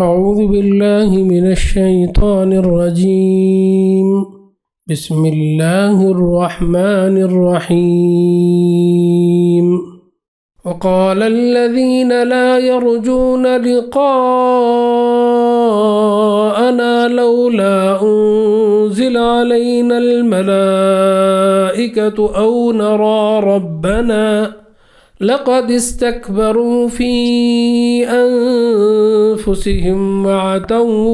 أعوذ بالله من الشيطان الرجيم بسم الله الرحمن الرحيم وقال الذين لا يرجون لقاءنا لولا أنزل علينا الملائكة أو نرى ربنا لقد استكبروا في أنفسهم وعتوا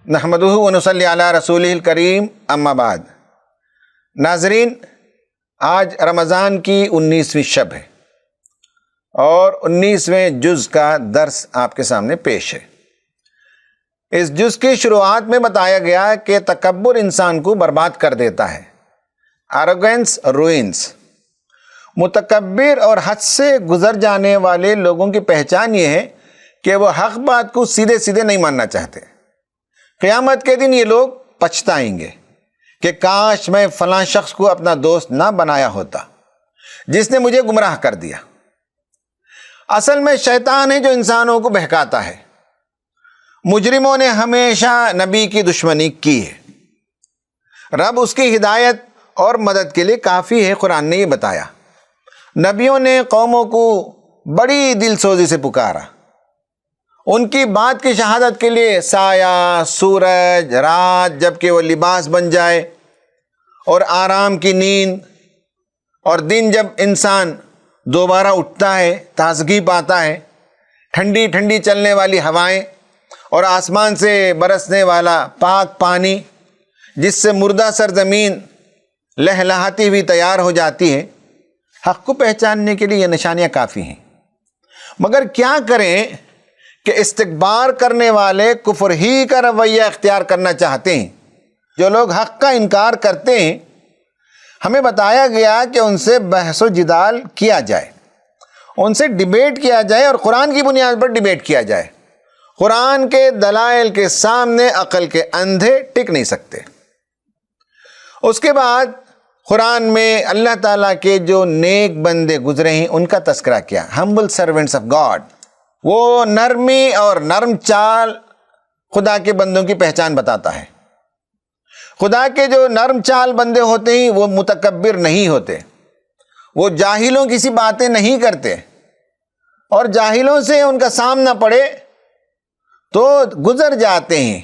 نحمدہ ونصلی علی رسولہ الکریم اما بعد۔ ناظرین، آج رمضان کی 19ویں شب ہے اور 19ویں جز کا درس آپ کے سامنے پیش ہے۔ اس جز کی شروعات میں بتایا گیا کہ تکبر انسان کو برباد کر دیتا ہے۔ Arrogance ruins. متکبر اور حد سے گزر جانے والے لوگوں کی پہچان یہ ہے کہ وہ حق بات کو سیدھے سیدھے نہیں ماننا چاہتے۔ قیامت کے دن یہ لوگ پچھتائیں گے کہ کاش میں فلاں شخص کو اپنا دوست نہ بنایا ہوتا جس نے مجھے گمراہ کر دیا۔ اصل میں شیطان ہے جو انسانوں کو بہکاتا ہے۔ مجرموں نے ہمیشہ نبی کی دشمنی کی ہے۔ رب اس کی ہدایت اور مدد کے لیے کافی ہے۔ قرآن نے یہ بتایا۔ نبیوں نے قوموں کو بڑی دل سوزی سے پکارا۔ ان کی بات کی شہادت کے لیے سایہ، سورج، رات جبکہ وہ لباس بن جائے، اور آرام کی نیند، اور دن جب انسان دوبارہ اٹھتا ہے، تازگی پاتا ہے، ٹھنڈی ٹھنڈی چلنے والی ہوائیں اور آسمان سے برسنے والا پاک پانی جس سے مردہ سرزمین لہلہاتی ہوئی تیار ہو جاتی ہے۔ حق کو پہچاننے کے لیے یہ نشانیاں کافی ہیں، مگر کیا کریں کہ استکبار کرنے والے کفر ہی کا رویہ اختیار کرنا چاہتے ہیں۔ جو لوگ حق کا انکار کرتے ہیں، ہمیں بتایا گیا کہ ان سے بحث و جدال کیا جائے، ان سے ڈیبیٹ کیا جائے اور قرآن کی بنیاد پر ڈیبیٹ کیا جائے۔ قرآن کے دلائل کے سامنے عقل کے اندھے ٹک نہیں سکتے۔ اس کے بعد قرآن میں اللہ تعالیٰ کے جو نیک بندے گزرے ہیں ان کا تذکرہ کیا۔ ہمبل سرونٹس آف گاڈ، وہ نرمی اور نرم چال خدا کے بندوں کی پہچان بتاتا ہے۔ خدا کے جو نرم چال بندے ہوتے ہیں وہ متکبر نہیں ہوتے، وہ جاہلوں کی سی باتیں نہیں کرتے، اور جاہلوں سے ان کا سامنا پڑے تو گزر جاتے ہیں،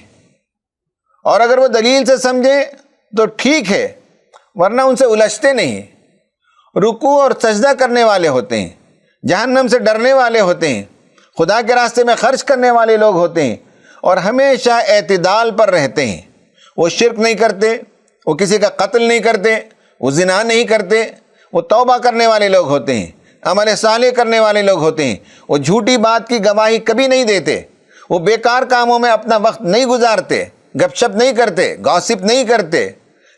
اور اگر وہ دلیل سے سمجھیں تو ٹھیک ہے، ورنہ ان سے الجھتے نہیں۔ رکوع اور سجدہ کرنے والے ہوتے ہیں، جہنم سے ڈرنے والے ہوتے ہیں، خدا کے راستے میں خرچ کرنے والے لوگ ہوتے ہیں، اور ہمیشہ اعتدال پر رہتے ہیں۔ وہ شرک نہیں کرتے، وہ کسی کا قتل نہیں کرتے، وہ زنا نہیں کرتے، وہ توبہ کرنے والے لوگ ہوتے ہیں، عمل صالح کرنے والے لوگ ہوتے ہیں، وہ جھوٹی بات کی گواہی کبھی نہیں دیتے، وہ بیکار کاموں میں اپنا وقت نہیں گزارتے، گپ شپ نہیں کرتے، گاسپ نہیں کرتے،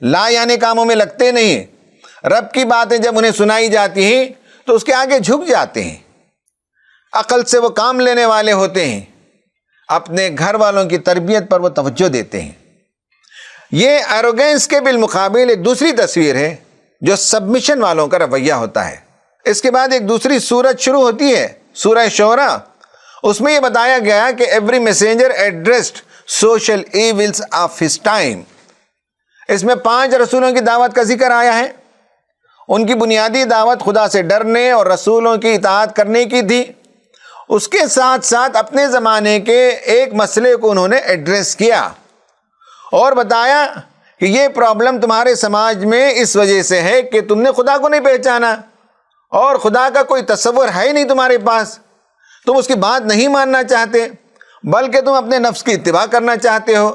لا یعنی کاموں میں لگتے نہیں۔ رب کی باتیں جب انہیں سنائی جاتی ہیں تو اس کے آگے جھک جاتے ہیں۔ عقل سے وہ کام لینے والے ہوتے ہیں، اپنے گھر والوں کی تربیت پر وہ توجہ دیتے ہیں۔ یہ ایروگنس کے بالمقابل ایک دوسری تصویر ہے جو سبمیشن والوں کا رویہ ہوتا ہے۔ اس کے بعد ایک دوسری سورت شروع ہوتی ہے، سورہ شعراء۔ اس میں یہ بتایا گیا کہ every messenger addressed social events of his time. اس میں 5 رسولوں کی دعوت کا ذکر آیا ہے۔ ان کی بنیادی دعوت خدا سے ڈرنے اور رسولوں کی اطاعت کرنے کی تھی۔ اس کے ساتھ ساتھ اپنے زمانے کے ایک مسئلے کو انہوں نے ایڈریس کیا اور بتایا کہ یہ پرابلم تمہارے سماج میں اس وجہ سے ہے کہ تم نے خدا کو نہیں پہچانا، اور خدا کا کوئی تصور ہے نہیں تمہارے پاس، تم اس کی بات نہیں ماننا چاہتے بلکہ تم اپنے نفس کی اتباع کرنا چاہتے ہو۔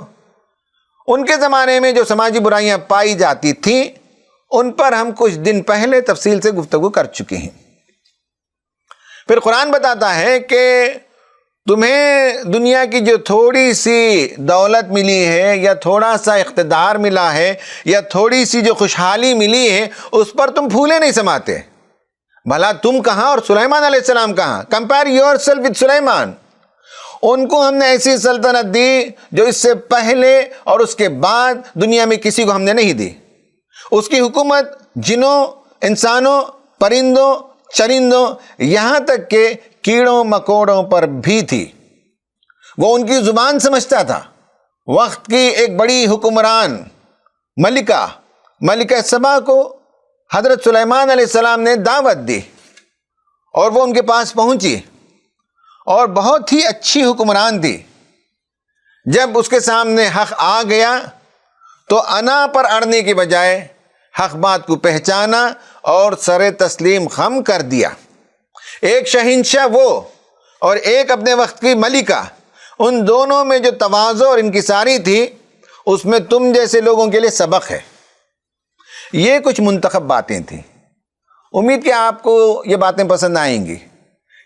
ان کے زمانے میں جو سماجی برائیاں پائی جاتی تھیں ان پر ہم کچھ دن پہلے تفصیل سے گفتگو کر چکے ہیں۔ پھر قرآن بتاتا ہے کہ تمہیں دنیا کی جو تھوڑی سی دولت ملی ہے، یا تھوڑا سا اقتدار ملا ہے، یا تھوڑی سی جو خوشحالی ملی ہے، اس پر تم پھولے نہیں سماتے۔ بھلا تم کہاں اور سلیمان علیہ السلام کہاں؟ کمپیئر یور سیلف وتھ سلیمان۔ ان کو ہم نے ایسی سلطنت دی جو اس سے پہلے اور اس کے بعد دنیا میں کسی کو ہم نے نہیں دی۔ اس کی حکومت جنوں، انسانوں، پرندوں، چرندوں، یہاں تک کہ کیڑوں مکوڑوں پر بھی تھی۔ وہ ان کی زبان سمجھتا تھا۔ وقت کی ایک بڑی حکمران ملکہ سبا کو حضرت سلیمان علیہ السلام نے دعوت دی اور وہ ان کے پاس پہنچی، اور بہت ہی اچھی حکمران تھی۔ جب اس کے سامنے حق آ گیا تو انا پر اڑنے کی بجائے حق بات کو پہچانا اور سر تسلیم خم کر دیا۔ ایک شہنشاہ وہ اور ایک اپنے وقت کی ملکہ، ان دونوں میں جو تواضع اور انکساری تھی، اس میں تم جیسے لوگوں کے لیے سبق ہے۔ یہ کچھ منتخب باتیں تھیں، امید کہ آپ کو یہ باتیں پسند آئیں گی۔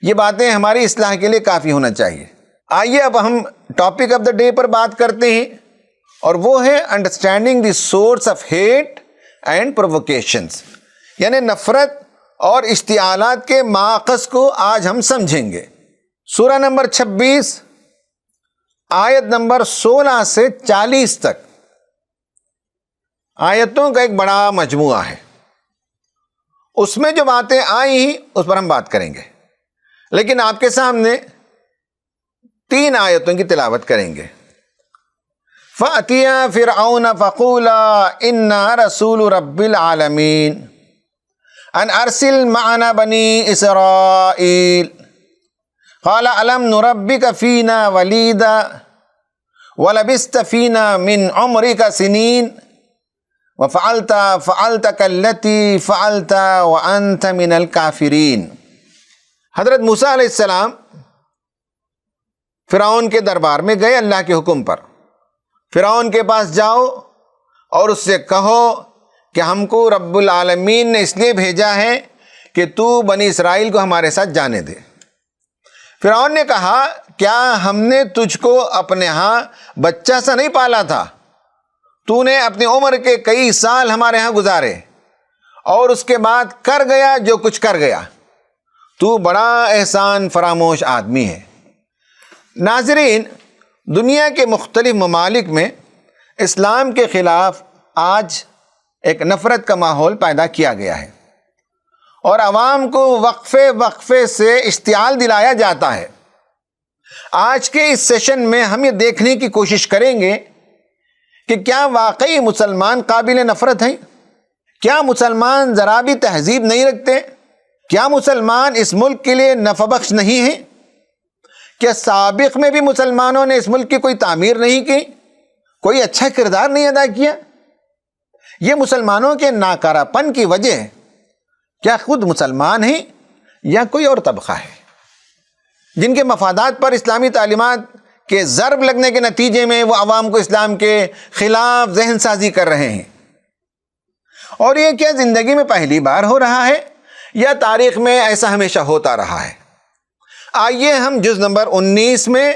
یہ باتیں ہماری اصلاح کے لیے کافی ہونا چاہیے۔ آئیے اب ہم ٹاپک آف دا ڈے پر بات کرتے ہیں، اور وہ ہے understanding the source of hate and provocations, یعنی نفرت اور اشتعالات کے ماخذ کو آج ہم سمجھیں گے۔ سورہ نمبر 26 آیت نمبر 16 سے 40 تک آیتوں کا ایک بڑا مجموعہ ہے۔ اس میں جو باتیں آئی ہیں اس پر ہم بات کریں گے، لیکن آپ کے سامنے 3 آیتوں کی تلاوت کریں گے۔ فَأْتِيَا فِرْعَوْنَ فَقُولَا إِنَّا رَسُولُ رَبِّ الْعَالَمِينَ أَنْ أَرْسِلْ مَعَنَا بَنِي إِسْرَائِيلَ قَالَ أَلَمْ نُرَبِّكَ فِينَا وَلِيدًا وَلَبِثْتَ فِينَا مِنْ عُمْرِكَ سِنِينَ وَفَعَلْتَ كَالَّتِي فَعَلْتَ وَأَنْتَ مِنَ الْكَافِرِينَ۔ حضرت موسیٰ علیہ السلام فرعون کے دربار میں گئے اللہ کے حکم پر۔ فرعون کے پاس جاؤ اور اس سے کہو کہ ہم کو رب العالمین نے اس لیے بھیجا ہے کہ تو بنی اسرائیل کو ہمارے ساتھ جانے دے۔ فرعون نے کہا، کیا ہم نے تجھ کو اپنے ہاں بچہ سا نہیں پالا تھا؟ تو نے اپنی عمر کے کئی سال ہمارے ہاں گزارے اور اس کے بعد کر گیا جو کچھ کر گیا۔ تو بڑا احسان فراموش آدمی ہے۔ ناظرین، دنیا کے مختلف ممالک میں اسلام کے خلاف آج ایک نفرت کا ماحول پیدا کیا گیا ہے، اور عوام کو وقفے سے اشتعال دلایا جاتا ہے۔ آج کے اس سیشن میں ہم یہ دیکھنے کی کوشش کریں گے کہ کیا واقعی مسلمان قابل نفرت ہیں؟ کیا مسلمان ذرا بھی تہذیب نہیں رکھتے؟ کیا مسلمان اس ملک کے لیے نفع بخش نہیں ہیں؟ کیا سابق میں بھی مسلمانوں نے اس ملک کی کوئی تعمیر نہیں کی، کوئی اچھا کردار نہیں ادا کیا؟ یہ مسلمانوں کے ناکارہ پن کی وجہ ہے۔ کیا خود مسلمان ہیں یا کوئی اور طبقہ ہے جن کے مفادات پر اسلامی تعلیمات کے ضرب لگنے کے نتیجے میں وہ عوام کو اسلام کے خلاف ذہن سازی کر رہے ہیں؟ اور یہ کیا زندگی میں پہلی بار ہو رہا ہے یا تاریخ میں ایسا ہمیشہ ہوتا رہا ہے؟ آئیے ہم جز نمبر 19 میں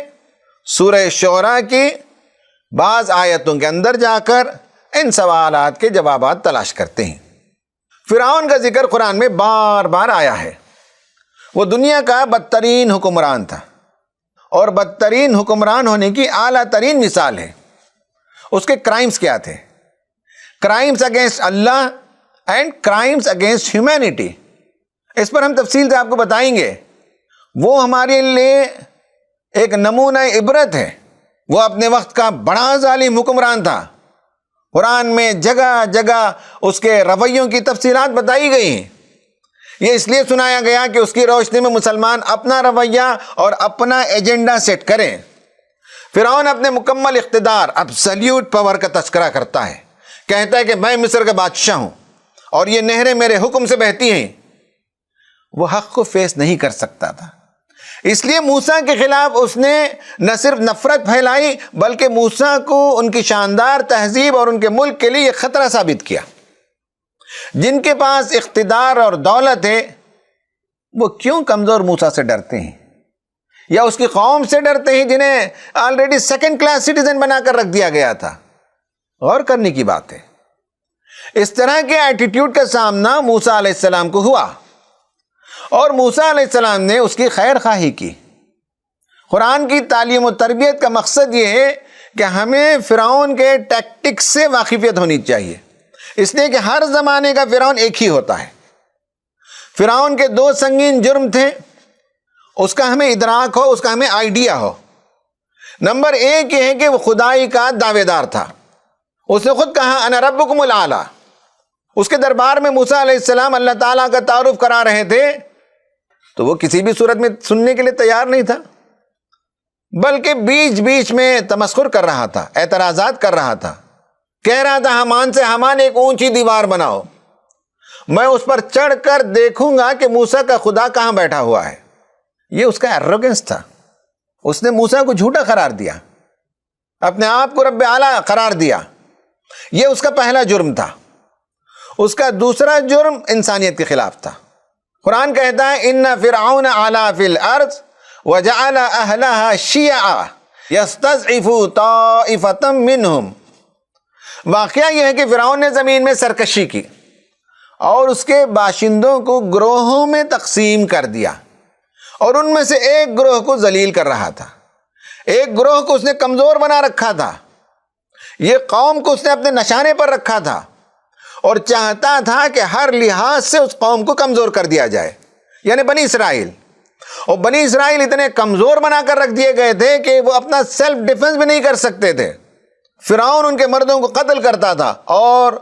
سورہ شعراء کی بعض آیتوں کے اندر جا کر ان سوالات کے جوابات تلاش کرتے ہیں۔ فرعون کا ذکر قرآن میں بار بار آیا ہے۔ وہ دنیا کا بدترین حکمران تھا، اور بدترین حکمران ہونے کی اعلیٰ ترین مثال ہے۔ اس کے کرائمز کیا تھے؟ Crimes against Allah and crimes against humanity. اس پر ہم تفصیل سے آپ کو بتائیں گے۔ وہ ہمارے لیے ایک نمونہ عبرت ہے۔ وہ اپنے وقت کا بڑا ظالم حکمران تھا۔ قرآن میں جگہ جگہ اس کے رویوں کی تفصیلات بتائی گئی ہیں۔ یہ اس لیے سنایا گیا کہ اس کی روشنی میں مسلمان اپنا رویہ اور اپنا ایجنڈا سیٹ کریں۔ فرعون اپنے مکمل اقتدار، ابسلیوٹ پاور کا تذکرہ کرتا ہے، کہتا ہے کہ میں مصر کا بادشاہ ہوں اور یہ نہریں میرے حکم سے بہتی ہیں۔ وہ حق کو فیس نہیں کر سکتا تھا، اس لیے موسیٰ کے خلاف اس نے نہ صرف نفرت پھیلائی بلکہ موسیٰ کو ان کی شاندار تہذیب اور ان کے ملک کے لیے یہ خطرہ ثابت کیا۔ جن کے پاس اقتدار اور دولت ہے وہ کیوں کمزور موسیٰ سے ڈرتے ہیں یا اس کی قوم سے ڈرتے ہیں جنہیں آلریڈی سیکنڈ کلاس سٹیزن بنا کر رکھ دیا گیا تھا؟ غور کرنے کی بات ہے۔ اس طرح کے ایٹیٹیوڈ کا سامنا موسیٰ علیہ السلام کو ہوا، اور موسیٰ علیہ السلام نے اس کی خیر خواہی کی۔ قرآن کی تعلیم و تربیت کا مقصد یہ ہے کہ ہمیں فرعون کے ٹیکٹکس سے واقفیت ہونی چاہیے، اس لیے کہ ہر زمانے کا فرعون ایک ہی ہوتا ہے۔ فرعون کے 2 سنگین جرم تھے، اس کا ہمیں ادراک ہو، اس کا ہمیں آئیڈیا ہو۔ نمبر ایک یہ ہے کہ وہ خدائی کا دعوے دار تھا. اس نے خود کہا انا ربکم الاعلی. اس کے دربار میں موسیٰ علیہ السلام اللہ تعالیٰ کا تعارف کرا رہے تھے تو وہ کسی بھی صورت میں سننے کے لیے تیار نہیں تھا، بلکہ بیچ بیچ میں تمسخر کر رہا تھا، اعتراضات کر رہا تھا. کہہ رہا تھا حامان سے، حامان ایک اونچی دیوار بناؤ، میں اس پر چڑھ کر دیکھوں گا کہ موسیٰ کا خدا کہاں بیٹھا ہوا ہے. یہ اس کا ایروگنس تھا. اس نے موسیٰ کو جھوٹا قرار دیا، اپنے آپ کو رب اعلیٰ قرار دیا. یہ اس کا پہلا جرم تھا. اس کا دوسرا جرم انسانیت کے خلاف تھا. قرآن کہتا ہے ان فرعون علا فی الارض وجعل اہلہا شیعا یستضعف طائفۃ منہم. واقعہ یہ ہے کہ فرعون نے زمین میں سرکشی کی اور اس کے باشندوں کو گروہوں میں تقسیم کر دیا، اور ان میں سے ایک گروہ کو ذلیل کر رہا تھا، ایک گروہ کو اس نے کمزور بنا رکھا تھا. یہ قوم کو اس نے اپنے نشانے پر رکھا تھا اور چاہتا تھا کہ ہر لحاظ سے اس قوم کو کمزور کر دیا جائے، یعنی بنی اسرائیل. اور بنی اسرائیل اتنے کمزور بنا کر رکھ دیے گئے تھے کہ وہ اپنا سیلف ڈیفنس بھی نہیں کر سکتے تھے. فرعون ان کے مردوں کو قتل کرتا تھا اور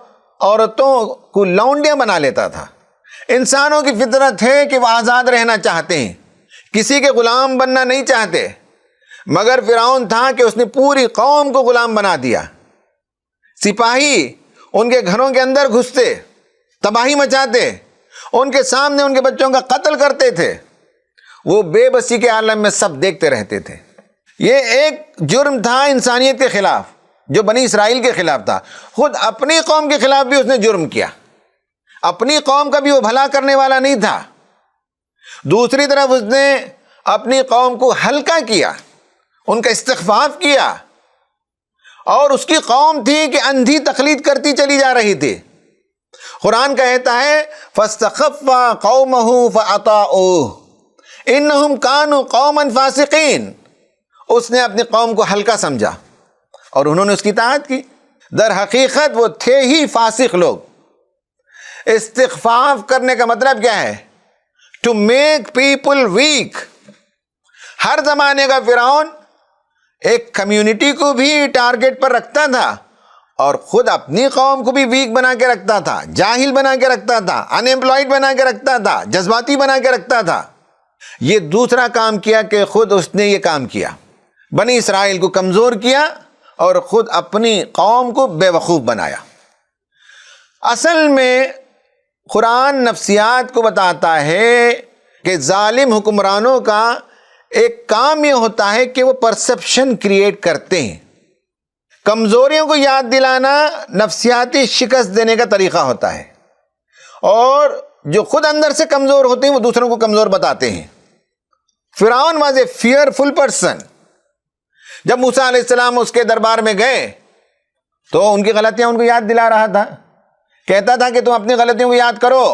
عورتوں کو لونڈیاں بنا لیتا تھا. انسانوں کی فطرت ہے کہ وہ آزاد رہنا چاہتے ہیں، کسی کے غلام بننا نہیں چاہتے، مگر فرعون تھا کہ اس نے پوری قوم کو غلام بنا دیا. سپاہی ان کے گھروں کے اندر گھستے، تباہی مچاتے، ان کے سامنے ان کے بچوں کا قتل کرتے تھے. وہ بے بسی کے عالم میں سب دیکھتے رہتے تھے. یہ ایک جرم تھا انسانیت کے خلاف جو بنی اسرائیل کے خلاف تھا. خود اپنی قوم کے خلاف بھی اس نے جرم کیا. اپنی قوم کا بھی وہ بھلا کرنے والا نہیں تھا. دوسری طرف اس نے اپنی قوم کو ہلکا کیا، ان کا استخفاف کیا، اور اس کی قوم تھی کہ اندھی تقلید کرتی چلی جا رہی تھی. قرآن کہتا ہے فَاسْتَخَفَّ قَوْمَهُ فَأَطَاعُوهُ إِنَّهُمْ كَانُوا قَوْمًا فَاسِقِينَ. اس نے اپنی قوم کو ہلکا سمجھا اور انہوں نے اس کی اطاعت کی. در حقیقت وہ تھے ہی فاسق لوگ. استخفاف کرنے کا مطلب کیا ہے؟ To make people weak. ہر زمانے کا فرعون ایک کمیونٹی کو بھی ٹارگٹ پر رکھتا تھا اور خود اپنی قوم کو بھی ویک بنا کے رکھتا تھا، جاہل بنا کے رکھتا تھا، ان ایمپلائڈ بنا کے رکھتا تھا، جذباتی بنا کے رکھتا تھا. یہ دوسرا کام کیا کہ خود اس نے یہ کام کیا، بنی اسرائیل کو کمزور کیا اور خود اپنی قوم کو بے وقوف بنایا. اصل میں قرآن نفسیات کو بتاتا ہے کہ ظالم حکمرانوں کا ایک کام یہ ہوتا ہے کہ وہ پرسپشن کریٹ کرتے ہیں. کمزوریوں کو یاد دلانا نفسیاتی شکست دینے کا طریقہ ہوتا ہے، اور جو خود اندر سے کمزور ہوتے ہیں وہ دوسروں کو کمزور بتاتے ہیں. فرعون واز اے فیئرفل پرسن. جب موسیٰ علیہ السلام اس کے دربار میں گئے تو ان کی غلطیاں ان کو یاد دلا رہا تھا. کہتا تھا کہ تم اپنی غلطیوں کو یاد کرو،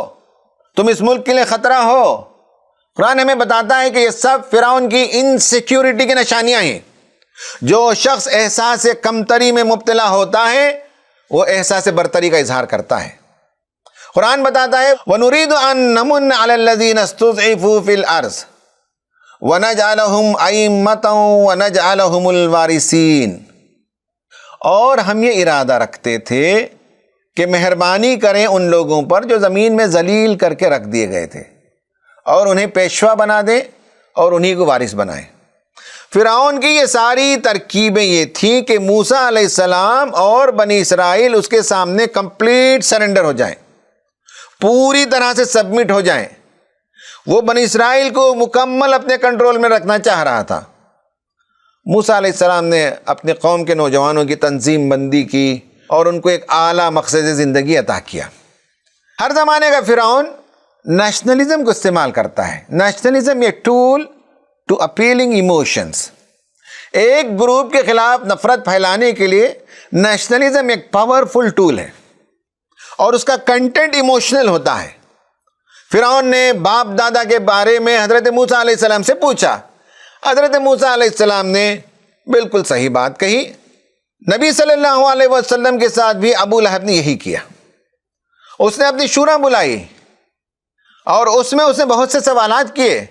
تم اس ملک کے لیے خطرہ ہو. قرآن ہمیں بتاتا ہے کہ یہ سب فرعون کی انسیکیورٹی کی نشانیاں ہیں. جو شخص احساس کمتری میں مبتلا ہوتا ہے وہ احساس برتری کا اظہار کرتا ہے. قرآن بتاتا ہے وَنُرِيدُ أَن نَّمُنَّ عَلَى الَّذِينَ اسْتُضْعِفُوا فِي الْأَرْضِ وَنَجْعَلَهُمْ أَئِمَّةً وَنَجْعَلَهُمُ الْوَارِثِينَ. اور ہم یہ ارادہ رکھتے تھے کہ مہربانی کریں ان لوگوں پر جو زمین میں ذلیل کر کے رکھ دیے گئے تھے، اور انہیں پیشوا بنا دیں اور انہی کو وارث بنائیں. فرعون کی یہ ساری ترکیبیں یہ تھیں کہ موسیٰ علیہ السلام اور بنی اسرائیل اس کے سامنے کمپلیٹ سرنڈر ہو جائیں، پوری طرح سے سبمٹ ہو جائیں. وہ بنی اسرائیل کو مکمل اپنے کنٹرول میں رکھنا چاہ رہا تھا. موسیٰ علیہ السلام نے اپنے قوم کے نوجوانوں کی تنظیم بندی کی اور ان کو ایک اعلیٰ مقصد زندگی عطا کیا. ہر زمانے کا فرعون نیشنلزم کو استعمال کرتا ہے. نیشنلزم یہ ٹول ٹو اپیلنگ ایموشنز. ایک گروپ کے خلاف نفرت پھیلانے کے لیے نیشنلزم ایک پاورفل ٹول ہے اور اس کا کنٹینٹ ایموشنل ہوتا ہے. فرعون نے باپ دادا کے بارے میں حضرت موسیٰ علیہ السلام سے پوچھا. حضرت موسیٰ علیہ السلام نے بالکل صحیح بات کہی. نبی صلی اللہ علیہ وسلم کے ساتھ بھی ابو لہب نے یہی کیا. اس نے اپنی شورا بلائی اور اس میں اس نے بہت سے سوالات کیے.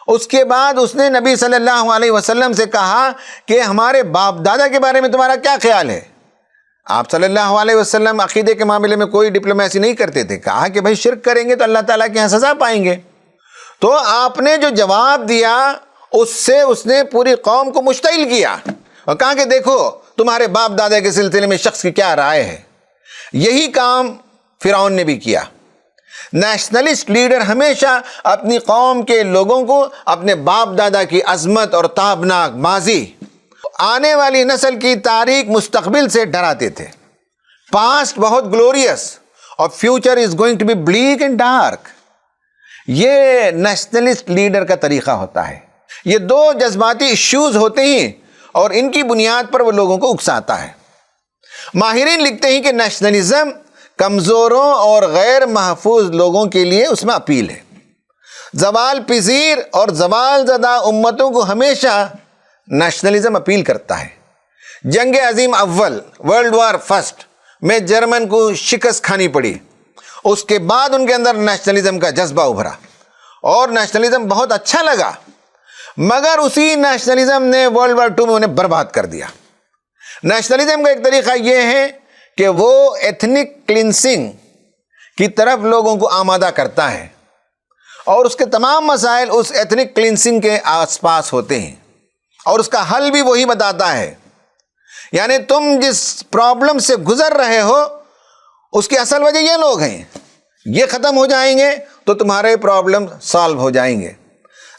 اس کے بعد اس نے نبی صلی اللہ علیہ وسلم سے کہا کہ ہمارے باپ دادا کے بارے میں تمہارا کیا خیال ہے؟ آپ صلی اللہ علیہ وسلم عقیدے کے معاملے میں کوئی ڈپلومیسی نہیں کرتے تھے. کہا کہ بھائی شرک کریں گے تو اللہ تعالیٰ کے یہاں سزا پائیں گے. تو آپ نے جو جواب دیا اس سے اس نے پوری قوم کو مشتعل کیا اور کہا کہ دیکھو تمہارے باپ دادا کے سلسلے میں شخص کی کیا رائے ہے. یہی کام فرعون نے بھی کیا. نیشنلسٹ لیڈر ہمیشہ اپنی قوم کے لوگوں کو اپنے باپ دادا کی عظمت اور تابناک ماضی، آنے والی نسل کی تاریخ مستقبل سے ڈراتے تھے. پاسٹ بہت گلوریس اور future is going to be black and dark. یہ نیشنلسٹ لیڈر کا طریقہ ہوتا ہے. یہ دو جذباتی ایشوز ہوتے ہیں اور ان کی بنیاد پر وہ لوگوں کو اکساتا ہے. ماہرین لکھتے ہیں کہ نیشنلزم کمزوروں اور غیر محفوظ لوگوں کے لیے اس میں اپیل ہے. زوال پذیر اور زوال زدہ امتوں کو ہمیشہ نیشنلزم اپیل کرتا ہے. جنگ عظیم اول ورلڈ وار فرسٹ میں جرمن کو شکست کھانی پڑی. اس کے بعد ان کے اندر نیشنلزم کا جذبہ ابھرا اور نیشنلزم بہت اچھا لگا، مگر اسی نیشنلزم نے ورلڈ وار ٹو میں انہیں برباد کر دیا. نیشنلزم کا ایک طریقہ یہ ہے کہ وہ ایتھنک کلینسنگ کی طرف لوگوں کو آمادہ کرتا ہے اور اس کے تمام مسائل اس ایتھنک کلینسنگ کے آس پاس ہوتے ہیں اور اس کا حل بھی وہی بتاتا ہے. یعنی تم جس پرابلم سے گزر رہے ہو اس کی اصل وجہ یہ لوگ ہیں، یہ ختم ہو جائیں گے تو تمہارے پرابلم سالو ہو جائیں گے.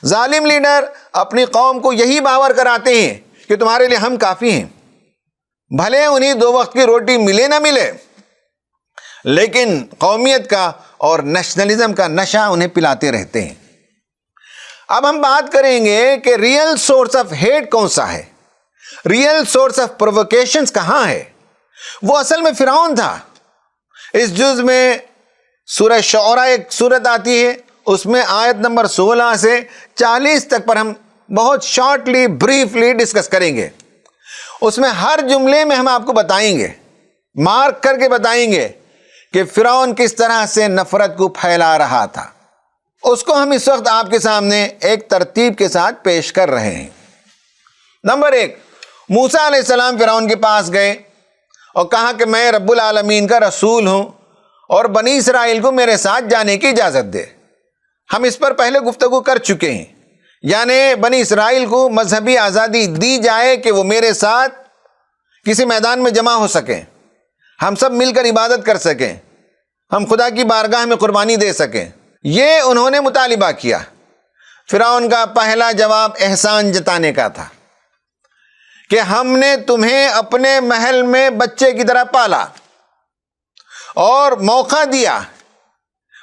ظالم لیڈر اپنی قوم کو یہی باور کراتے ہیں کہ تمہارے لیے ہم کافی ہیں، بھلے انہیں 2 وقت کی روٹی ملے نہ ملے، لیکن قومیت کا اور نیشنلزم کا نشہ انہیں پلاتے رہتے ہیں. اب ہم بات کریں گے کہ ریئل سورس آف ہیٹ کون سا ہے، ریئل سورس آف پرووکیشنز کہاں ہے. وہ اصل میں فرعون تھا. اس جز میں سورہ شعراء ایک سورت آتی ہے، اس میں آیت نمبر 16 سے 40 تک پر ہم بہت شارٹلی بریفلی ڈسکس کریں گے. اس میں ہر جملے میں ہم آپ کو بتائیں گے، مارک کر کے بتائیں گے کہ فرعون کس طرح سے نفرت کو پھیلا رہا تھا. اس کو ہم اس وقت آپ کے سامنے ایک ترتیب کے ساتھ پیش کر رہے ہیں. نمبر 1، موسیٰ علیہ السلام فرعون کے پاس گئے اور کہا کہ میں رب العالمین کا رسول ہوں اور بنی اسرائیل کو میرے ساتھ جانے کی اجازت دے. ہم اس پر پہلے گفتگو کر چکے ہیں، یعنی بنی اسرائیل کو مذہبی آزادی دی جائے کہ وہ میرے ساتھ کسی میدان میں جمع ہو سکیں، ہم سب مل کر عبادت کر سکیں، ہم خدا کی بارگاہ میں قربانی دے سکیں. یہ انہوں نے مطالبہ کیا. فرعون کا پہلا جواب احسان جتانے کا تھا کہ ہم نے تمہیں اپنے محل میں بچے کی طرح پالا اور موقع دیا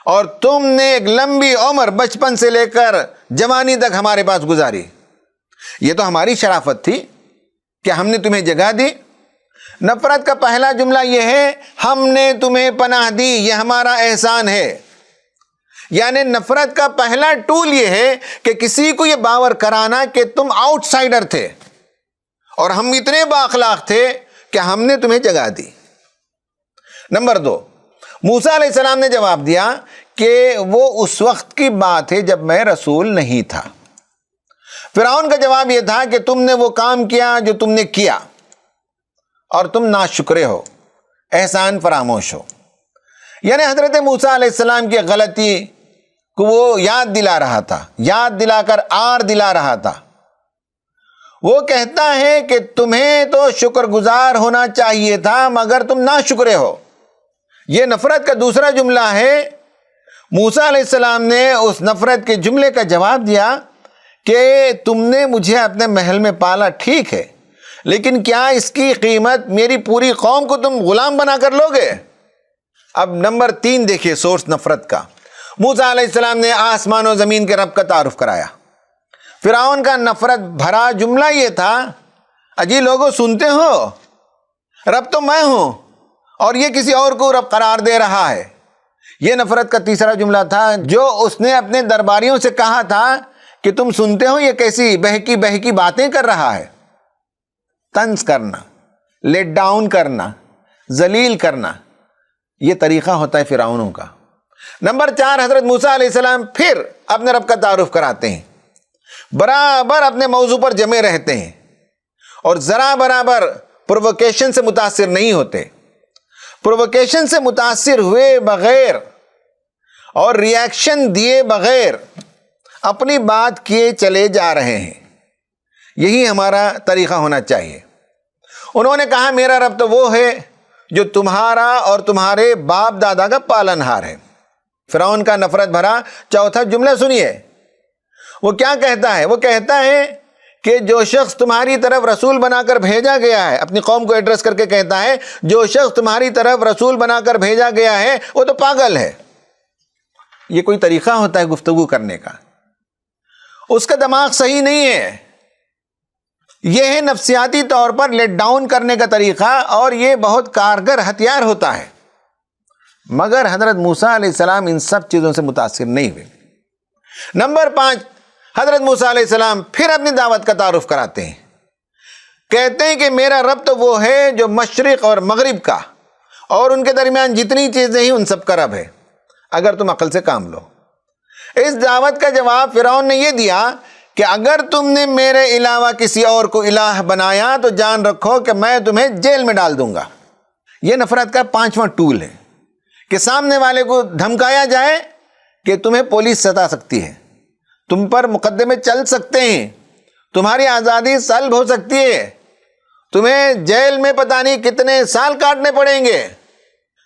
اور تم نے ایک لمبی عمر بچپن سے لے کر جوانی تک ہمارے پاس گزاری. یہ تو ہماری شرافت تھی کہ ہم نے تمہیں جگہ دی. نفرت کا پہلا جملہ یہ ہے، ہم نے تمہیں پناہ دی، یہ ہمارا احسان ہے. یعنی نفرت کا پہلا ٹول یہ ہے کہ کسی کو یہ باور کرانا کہ تم آؤٹ سائڈر تھے اور ہم اتنے بااخلاق تھے کہ ہم نے تمہیں جگہ دی. نمبر 2، موسیٰ علیہ السلام نے جواب دیا کہ وہ اس وقت کی بات ہے جب میں رسول نہیں تھا. فرعون کا جواب یہ تھا کہ تم نے وہ کام کیا جو تم نے کیا اور تم ناشکرے ہو، احسان فراموش ہو. یعنی حضرت موسیٰ علیہ السلام کی غلطی کو وہ یاد دلا رہا تھا، یاد دلا کر آر دلا رہا تھا. وہ کہتا ہے کہ تمہیں تو شکر گزار ہونا چاہیے تھا مگر تم ناشکرے ہو. یہ نفرت کا دوسرا جملہ ہے. موسیٰ علیہ السلام نے اس نفرت کے جملے کا جواب دیا کہ تم نے مجھے اپنے محل میں پالا، ٹھیک ہے، لیکن کیا اس کی قیمت میری پوری قوم کو تم غلام بنا کر لوگے؟ اب نمبر 3 دیکھیے سورس نفرت کا. موسیٰ علیہ السلام نے آسمان و زمین کے رب کا تعارف کرایا. فرعون کا نفرت بھرا جملہ یہ تھا، اجی لوگوں سنتے ہو، رب تو میں ہوں اور یہ کسی اور کو رب قرار دے رہا ہے. یہ نفرت کا تیسرا جملہ تھا جو اس نے اپنے درباریوں سے کہا تھا کہ تم سنتے ہو یہ کیسی بہکی بہکی باتیں کر رہا ہے. طنز کرنا، لیٹ ڈاؤن کرنا، ذلیل کرنا، یہ طریقہ ہوتا ہے فرعونوں کا. نمبر 4، حضرت موسیٰ علیہ السلام پھر اپنے رب کا تعارف کراتے ہیں. برابر اپنے موضوع پر جمے رہتے ہیں اور ذرا برابر پرووکیشن سے متاثر نہیں ہوتے. پرووکیشن سے متاثر ہوئے بغیر اور ریاکشن دیے بغیر اپنی بات کیے چلے جا رہے ہیں. یہی ہمارا طریقہ ہونا چاہیے. انہوں نے کہا میرا رب تو وہ ہے جو تمہارا اور تمہارے باپ دادا کا پالن ہار ہے. فرعون کا نفرت بھرا چوتھا جملہ سنیے. وہ کیا کہتا ہے؟ وہ کہتا ہے کہ جو شخص تمہاری طرف رسول بنا کر بھیجا گیا ہے، اپنی قوم کو ایڈریس کر کے کہتا ہے جو شخص تمہاری طرف رسول بنا کر بھیجا گیا ہے وہ تو پاگل ہے. یہ کوئی طریقہ ہوتا ہے گفتگو کرنے کا؟ اس کا دماغ صحیح نہیں ہے. یہ ہے نفسیاتی طور پر لیٹ ڈاؤن کرنے کا طریقہ، اور یہ بہت کارگر ہتھیار ہوتا ہے. مگر حضرت موسیٰ علیہ السلام ان سب چیزوں سے متاثر نہیں ہوئے. نمبر 5، حضرت موسیٰ علیہ السلام پھر اپنی دعوت کا تعارف کراتے ہیں. کہتے ہیں کہ میرا رب تو وہ ہے جو مشرق اور مغرب کا اور ان کے درمیان جتنی چیزیں ہیں ان سب کا رب ہے، اگر تم عقل سے کام لو. اس دعوت کا جواب فرعون نے یہ دیا کہ اگر تم نے میرے علاوہ کسی اور کو الہ بنایا تو جان رکھو کہ میں تمہیں جیل میں ڈال دوں گا. یہ نفرت کا 5واں ٹول ہے کہ سامنے والے کو دھمکایا جائے کہ تمہیں پولیس ستا سکتی ہے، تم پر مقدمے چل سکتے ہیں، تمہاری آزادی سلب ہو سکتی ہے، تمہیں جیل میں پتہ نہیں کتنے سال کاٹنے پڑیں گے.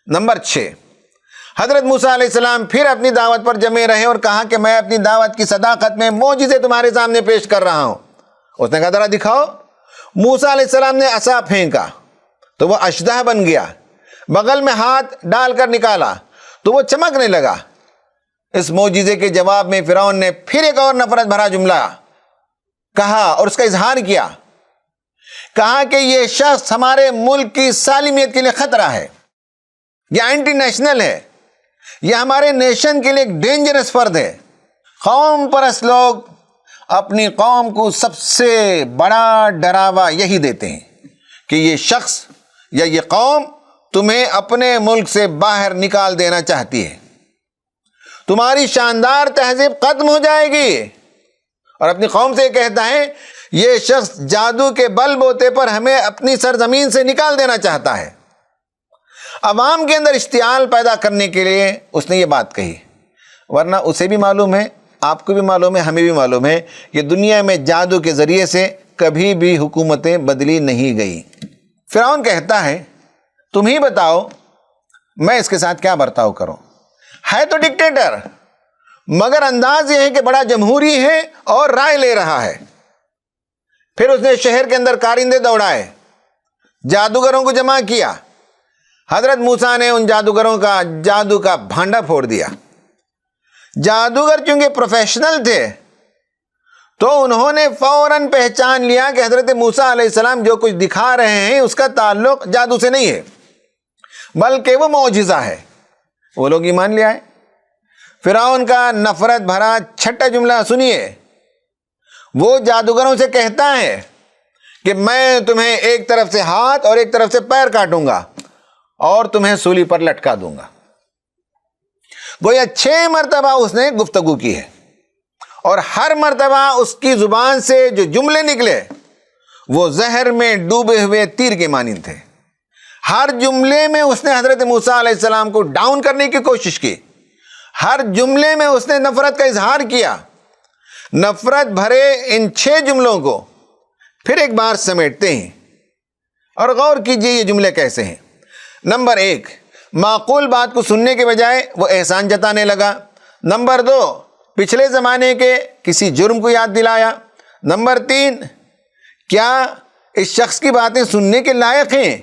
نمبر 6، حضرت موسیٰ علیہ السلام پھر اپنی دعوت پر جمے رہے اور کہا کہ میں اپنی دعوت کی صداقت میں معجزے تمہارے سامنے پیش کر رہا ہوں. اس نے کہا ذرا دکھاؤ. موسیٰ علیہ السلام نے عصا پھینکا تو وہ اشدہ بن گیا، بغل میں ہاتھ ڈال کر نکالا تو وہ چمکنے لگا. اس معجزے کے جواب میں فرعون نے پھر ایک اور نفرت بھرا جملہ کہا اور اس کا اظہار کیا. کہا کہ یہ شخص ہمارے ملک کی سالمیت کے لیے خطرہ ہے، یہ اینٹی نیشنل ہے، یہ ہمارے نیشن کے لیے ایک ڈینجرس فرد ہے. قوم پرست لوگ اپنی قوم کو سب سے بڑا ڈراوا یہی دیتے ہیں کہ یہ شخص یا یہ قوم تمہیں اپنے ملک سے باہر نکال دینا چاہتی ہے، تمہاری شاندار تہذیب ختم ہو جائے گی. اور اپنی قوم سے کہتا ہے یہ شخص جادو کے بل بوتے پر ہمیں اپنی سرزمین سے نکال دینا چاہتا ہے. عوام کے اندر اشتعال پیدا کرنے کے لیے اس نے یہ بات کہی، ورنہ اسے بھی معلوم ہے، آپ کو بھی معلوم ہے، ہمیں بھی معلوم ہے کہ دنیا میں جادو کے ذریعے سے کبھی بھی حکومتیں بدلی نہیں گئی. فرعون کہتا ہے تم ہی بتاؤ میں اس کے ساتھ کیا برتاؤ کروں. ہے تو ڈکٹیٹر، مگر انداز یہ ہے کہ بڑا جمہوری ہے اور رائے لے رہا ہے. پھر اس نے شہر کے اندر کارندے دوڑائے، جادوگروں کو جمع کیا. حضرت موسیٰ نے ان جادوگروں کا جادو کا بھانڈا پھوڑ دیا. جادوگر چونکہ پروفیشنل تھے تو انہوں نے فوراً پہچان لیا کہ حضرت موسیٰ علیہ السلام جو کچھ دکھا رہے ہیں اس کا تعلق جادو سے نہیں ہے بلکہ وہ معجزہ ہے. وہ لوگ ایمان لے آئے. فرعون کا نفرت بھرا 6واں جملہ سنیے. وہ جادوگروں سے کہتا ہے کہ میں تمہیں ایک طرف سے ہاتھ اور ایک طرف سے پیر کاٹوں گا اور تمہیں سولی پر لٹکا دوں گا. گویا 6 مرتبہ اس نے گفتگو کی ہے اور ہر مرتبہ اس کی زبان سے جو جملے نکلے وہ زہر میں ڈوبے ہوئے تیر کے مانند تھے. ہر جملے میں اس نے حضرت موسیٰ علیہ السلام کو ڈاؤن کرنے کی کوشش کی. ہر جملے میں اس نے نفرت کا اظہار کیا. نفرت بھرے ان 6 جملوں کو پھر ایک بار سمیٹتے ہیں اور غور کیجئے یہ جملے کیسے ہیں. نمبر 1، معقول بات کو سننے کے بجائے وہ احسان جتانے لگا. نمبر 2، پچھلے زمانے کے کسی جرم کو یاد دلایا. نمبر 3، کیا اس شخص کی باتیں سننے کے لائق ہیں؟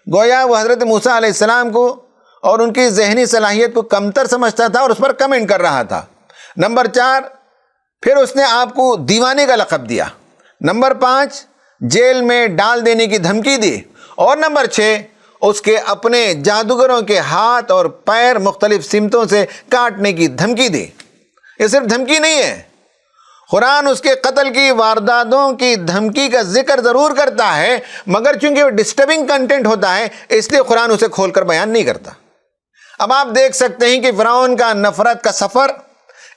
گویا وہ حضرت موسیٰ علیہ السلام کو اور ان کی ذہنی صلاحیت کو کمتر سمجھتا تھا اور اس پر کمنٹ کر رہا تھا. نمبر 4، پھر اس نے آپ کو دیوانے کا لقب دیا. نمبر 5، جیل میں ڈال دینے کی دھمکی دی. اور نمبر 6، اس کے اپنے جادوگروں کے ہاتھ اور پیر مختلف سمتوں سے کاٹنے کی دھمکی دی. یہ صرف دھمکی نہیں ہے، قرآن اس کے قتل کی وارداتوں کی دھمکی کا ذکر ضرور کرتا ہے، مگر چونکہ وہ ڈسٹربنگ کنٹینٹ ہوتا ہے اس لیے قرآن اسے کھول کر بیان نہیں کرتا. اب آپ دیکھ سکتے ہیں کہ فرعون کا نفرت کا سفر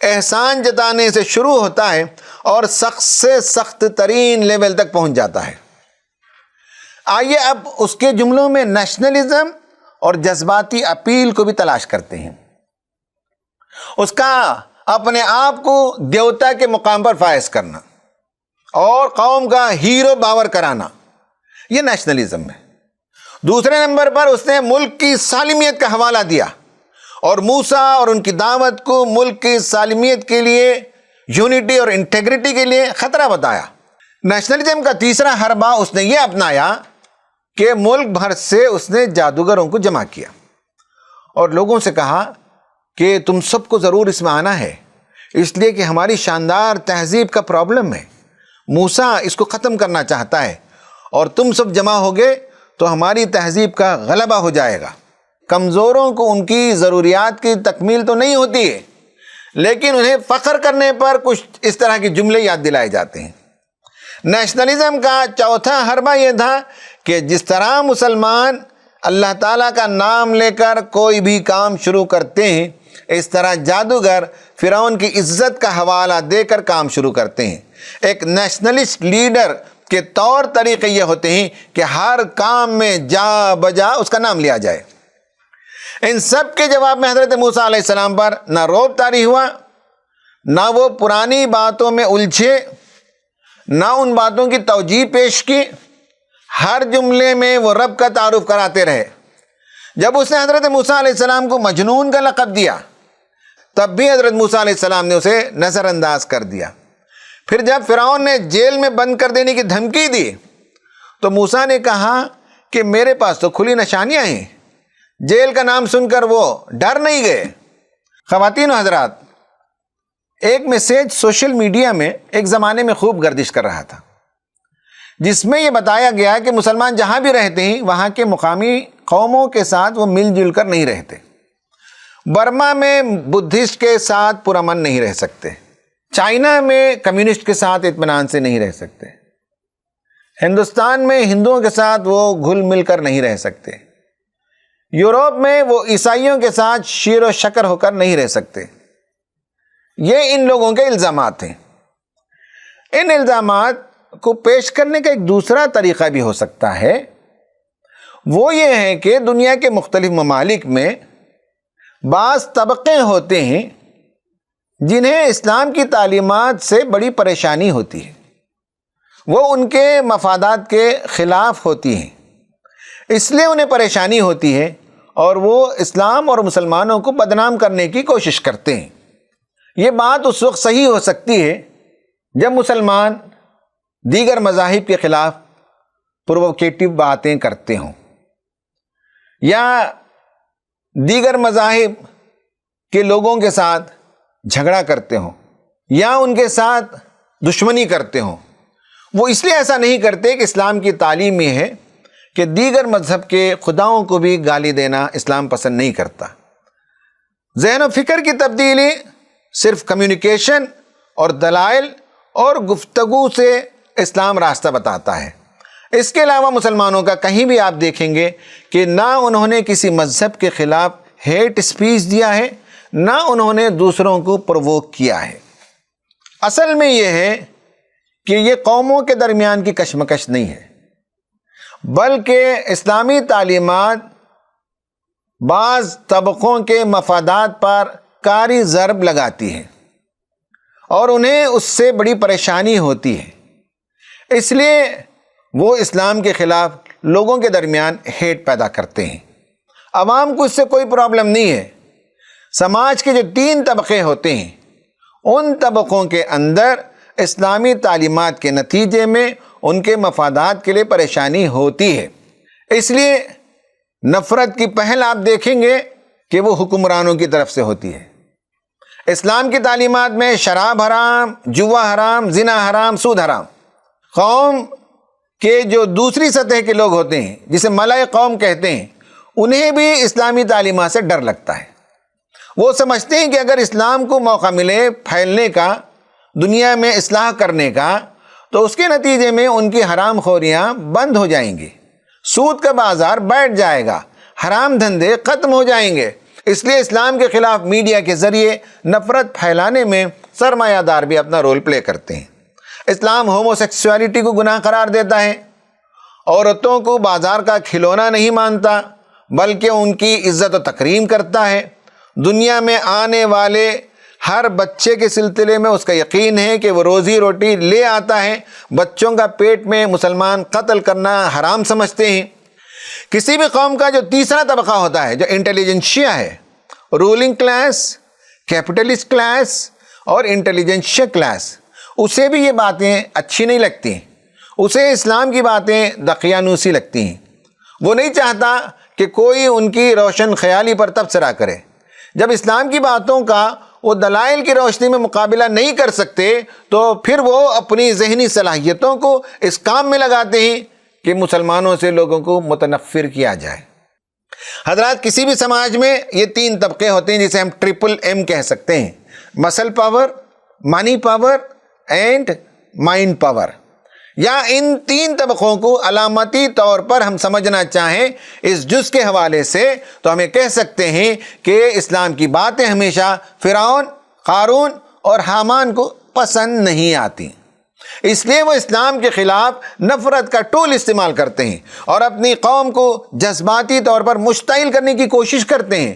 احسان جتانے سے شروع ہوتا ہے اور سخت سے سخت ترین لیول تک پہنچ جاتا ہے۔ آئیے اب اس کے جملوں میں نیشنلزم اور جذباتی اپیل کو بھی تلاش کرتے ہیں۔ اس کا اپنے آپ کو دیوتا کے مقام پر فائز کرنا اور قوم کا ہیرو باور کرانا، یہ نیشنلزم ہے۔ دوسرے نمبر پر اس نے ملک کی سالمیت کا حوالہ دیا اور موسیٰ اور ان کی دعوت کو ملک کی سالمیت کے لیے، یونٹی اور انٹیگریٹی کے لیے خطرہ بتایا۔ نیشنلزم کا تیسرا حربہ اس نے یہ اپنایا کہ ملک بھر سے اس نے جادوگروں کو جمع کیا اور لوگوں سے کہا کہ تم سب کو ضرور اس میں آنا ہے، اس لیے کہ ہماری شاندار تہذیب کا پرابلم ہے، موسیٰ اس کو ختم کرنا چاہتا ہے اور تم سب جمع ہوگے تو ہماری تہذیب کا غلبہ ہو جائے گا۔ کمزوروں کو ان کی ضروریات کی تکمیل تو نہیں ہوتی ہے، لیکن انہیں فخر کرنے پر کچھ اس طرح کے جملے یاد دلائے جاتے ہیں۔ نیشنلزم کا چوتھا حربہ یہ تھا کہ جس طرح مسلمان اللہ تعالیٰ کا نام لے کر کوئی بھی کام شروع کرتے ہیں، اس طرح جادوگر فرعون کی عزت کا حوالہ دے کر کام شروع کرتے ہیں۔ ایک نیشنلسٹ لیڈر کے طور طریقے یہ ہوتے ہیں کہ ہر کام میں جا بجا اس کا نام لیا جائے۔ ان سب کے جواب میں حضرت موسیٰ علیہ السلام پر نہ روب طاری ہوا، نہ وہ پرانی باتوں میں الجھے، نہ ان باتوں کی توجیہ پیش کی، ہر جملے میں وہ رب کا تعارف کراتے رہے۔ جب اس نے حضرت موسیٰ علیہ السلام کو مجنون کا لقب دیا، تب بھی حضرت موسیٰ علیہ السلام نے اسے نظر انداز کر دیا۔ پھر جب فرعون نے جیل میں بند کر دینے کی دھمکی دی تو موسیٰ نے کہا کہ میرے پاس تو کھلی نشانیاں ہیں۔ جیل کا نام سن کر وہ ڈر نہیں گئے۔ خواتین و حضرات، ایک میسیج سوشل میڈیا میں ایک زمانے میں خوب گردش کر رہا تھا، جس میں یہ بتایا گیا کہ مسلمان جہاں بھی رہتے ہیں وہاں کے مقامی قوموں کے ساتھ وہ مل جل کر نہیں رہتے۔ برما میں بدھسٹ کے ساتھ پرامن نہیں رہ سکتے، چائنا میں کمیونسٹ کے ساتھ اطمینان سے نہیں رہ سکتے، ہندوستان میں ہندوؤں کے ساتھ وہ گھل مل کر نہیں رہ سکتے، یوروپ میں وہ عیسائیوں کے ساتھ شیر و شکر ہو کر نہیں رہ سکتے۔ یہ ان لوگوں کے الزامات ہیں۔ ان الزامات کو پیش کرنے کا ایک دوسرا طریقہ بھی ہو سکتا ہے، وہ یہ ہے کہ دنیا کے مختلف ممالک میں بعض طبقے ہوتے ہیں جنہیں اسلام کی تعلیمات سے بڑی پریشانی ہوتی ہے، وہ ان کے مفادات کے خلاف ہوتی ہیں، اس لیے انہیں پریشانی ہوتی ہے اور وہ اسلام اور مسلمانوں کو بدنام کرنے کی کوشش کرتے ہیں۔ یہ بات اس وقت صحیح ہو سکتی ہے جب مسلمان دیگر مذاہب کے خلاف پرووکیٹو باتیں کرتے ہوں یا دیگر مذاہب کے لوگوں کے ساتھ جھگڑا کرتے ہوں یا ان کے ساتھ دشمنی کرتے ہوں۔ وہ اس لیے ایسا نہیں کرتے کہ اسلام کی تعلیم یہ ہے کہ دیگر مذہب کے خداؤں کو بھی گالی دینا اسلام پسند نہیں کرتا۔ ذہن و فکر کی تبدیلی صرف کمیونیکیشن اور دلائل اور گفتگو سے اسلام راستہ بتاتا ہے۔ اس کے علاوہ مسلمانوں کا کہیں بھی آپ دیکھیں گے کہ نہ انہوں نے کسی مذہب کے خلاف ہیٹ اسپیچ دیا ہے، نہ انہوں نے دوسروں کو پرووک کیا ہے۔ اصل میں یہ ہے کہ یہ قوموں کے درمیان کی کشمکش نہیں ہے، بلکہ اسلامی تعلیمات بعض طبقوں کے مفادات پر کاری ضرب لگاتی ہے اور انہیں اس سے بڑی پریشانی ہوتی ہے، اس لیے وہ اسلام کے خلاف لوگوں کے درمیان ہیٹ پیدا کرتے ہیں۔ عوام کو اس سے کوئی پرابلم نہیں ہے۔ سماج کے جو 3 طبقے ہوتے ہیں، ان طبقوں کے اندر اسلامی تعلیمات کے نتیجے میں ان کے مفادات کے لیے پریشانی ہوتی ہے۔ اس لیے نفرت کی پہل آپ دیکھیں گے کہ وہ حکمرانوں کی طرف سے ہوتی ہے۔ اسلام کی تعلیمات میں شراب حرام، جوا حرام، زنا حرام، سود حرام۔ قوم کے جو دوسری سطح کے لوگ ہوتے ہیں، جسے ملأ قوم کہتے ہیں، انہیں بھی اسلامی تعلیمات سے ڈر لگتا ہے۔ وہ سمجھتے ہیں کہ اگر اسلام کو موقع ملے پھیلنے کا، دنیا میں اصلاح کرنے کا، تو اس کے نتیجے میں ان کی حرام خوریاں بند ہو جائیں گی، سود کا بازار بیٹھ جائے گا، حرام دھندے ختم ہو جائیں گے۔ اس لیے اسلام کے خلاف میڈیا کے ذریعے نفرت پھیلانے میں سرمایہ دار بھی اپنا رول پلے کرتے ہیں۔ اسلام ہومو سیکسولیٹی کو گناہ قرار دیتا ہے، عورتوں کو بازار کا کھلونا نہیں مانتا بلکہ ان کی عزت و تکریم کرتا ہے۔ دنیا میں آنے والے ہر بچے کے سلسلے میں اس کا یقین ہے کہ وہ روزی روٹی لے آتا ہے۔ بچوں کا پیٹ میں مسلمان قتل کرنا حرام سمجھتے ہیں۔ کسی بھی قوم کا جو تیسرا طبقہ ہوتا ہے، جو انٹیلیجنشیا ہے، رولنگ کلاس، کیپٹلسٹ کلاس اور انٹیلیجنشیا کلاس، اسے بھی یہ باتیں اچھی نہیں لگتی، اسے اسلام کی باتیں دقیانوسی لگتی ہیں۔ وہ نہیں چاہتا کہ کوئی ان کی روشن خیالی پر تبصرہ کرے۔ جب اسلام کی باتوں کا وہ دلائل کی روشنی میں مقابلہ نہیں کر سکتے تو پھر وہ اپنی ذہنی صلاحیتوں کو اس کام میں لگاتے ہیں کہ مسلمانوں سے لوگوں کو متنفر کیا جائے۔ حضرات، کسی بھی سماج میں یہ تین طبقے ہوتے ہیں جسے ہم ٹرپل ایم کہہ سکتے ہیں: muscle power, money power and mind power. یا ان تین طبقوں کو علامتی طور پر ہم سمجھنا چاہیں اس جز کے حوالے سے تو ہمیں کہہ سکتے ہیں کہ اسلام کی باتیں ہمیشہ فرعون، قارون اور حامان کو پسند نہیں آتی، اس لیے وہ اسلام کے خلاف نفرت کا ٹول استعمال کرتے ہیں اور اپنی قوم کو جذباتی طور پر مشتعل کرنے کی کوشش کرتے ہیں۔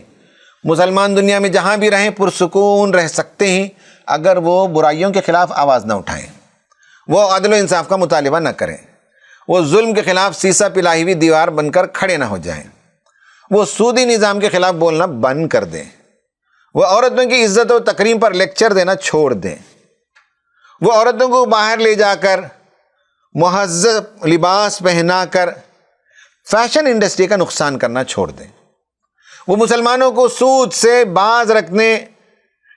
مسلمان دنیا میں جہاں بھی رہیں پرسکون رہ سکتے ہیں اگر وہ برائیوں کے خلاف آواز نہ اٹھائیں، وہ عدل و انصاف کا مطالبہ نہ کریں، وہ ظلم کے خلاف سیسا پلائی ہوئی دیوار بن کر کھڑے نہ ہو جائیں، وہ سودی نظام کے خلاف بولنا بند کر دیں، وہ عورتوں کی عزت و تکریم پر لیکچر دینا چھوڑ دیں، وہ عورتوں کو باہر لے جا کر مہذب لباس پہنا کر فیشن انڈسٹری کا نقصان کرنا چھوڑ دیں، وہ مسلمانوں کو سود سے باز رکھنے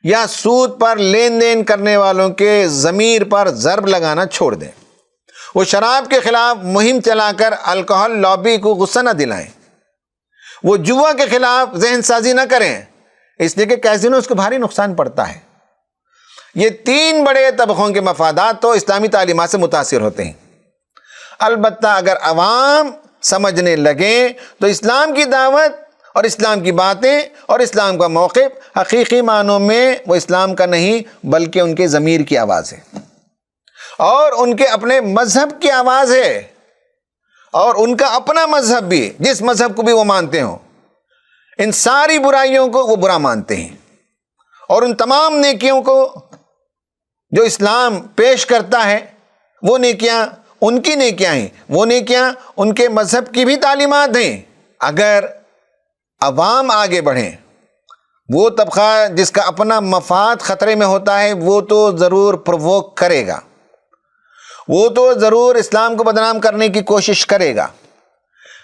یا سود پر لین دین کرنے والوں کے ضمیر پر ضرب لگانا چھوڑ دیں، وہ شراب کے خلاف مہم چلا کر الکوہل لابی کو غصہ نہ دلائیں، وہ جوا کے خلاف ذہن سازی نہ کریں اس لیے کہ کیسینو اس کو بھاری نقصان پڑتا ہے۔ یہ تین بڑے طبقوں کے مفادات تو اسلامی تعلیمات سے متاثر ہوتے ہیں، البتہ اگر عوام سمجھنے لگیں تو اسلام کی دعوت اور اسلام کی باتیں اور اسلام کا موقف حقیقی معنوں میں وہ اسلام کا نہیں بلکہ ان کے ضمیر کی آواز ہے اور ان کے اپنے مذہب کی آواز ہے، اور ان کا اپنا مذہب بھی، جس مذہب کو بھی وہ مانتے ہوں، ان ساری برائیوں کو وہ برا مانتے ہیں اور ان تمام نیکیوں کو جو اسلام پیش کرتا ہے وہ نیکیاں ان کی نیکیاں ہیں، وہ نیکیاں ان کے مذہب کی بھی تعلیمات ہیں۔ اگر عوام آگے بڑھیں، وہ طبقہ جس کا اپنا مفاد خطرے میں ہوتا ہے وہ تو ضرور پرووک کرے گا، وہ تو ضرور اسلام کو بدنام کرنے کی کوشش کرے گا،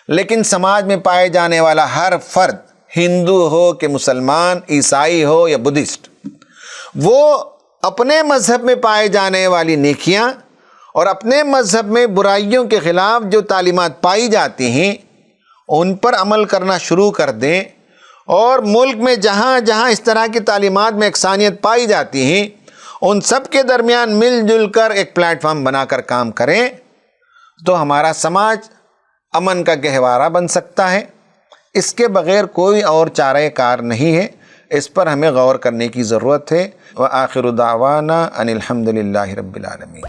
لیکن سماج میں پائے جانے والا ہر فرد، ہندو ہو کہ مسلمان، عیسائی ہو یا بدھسٹ، وہ اپنے مذہب میں پائے جانے والی نیکیاں اور اپنے مذہب میں برائیوں کے خلاف جو تعلیمات پائی جاتی ہیں ان پر عمل کرنا شروع کر دیں، اور ملک میں جہاں جہاں اس طرح کی تعلیمات میں یکسانیت پائی جاتی ہیں ان سب کے درمیان مل جل کر ایک پلیٹ فارم بنا کر کام کریں تو ہمارا سماج امن کا گہوارہ بن سکتا ہے۔ اس کے بغیر کوئی اور چارہ کار نہیں ہے، اس پر ہمیں غور کرنے کی ضرورت ہے۔ وآخر دعوانا ان الحمد للہ رب العالمین۔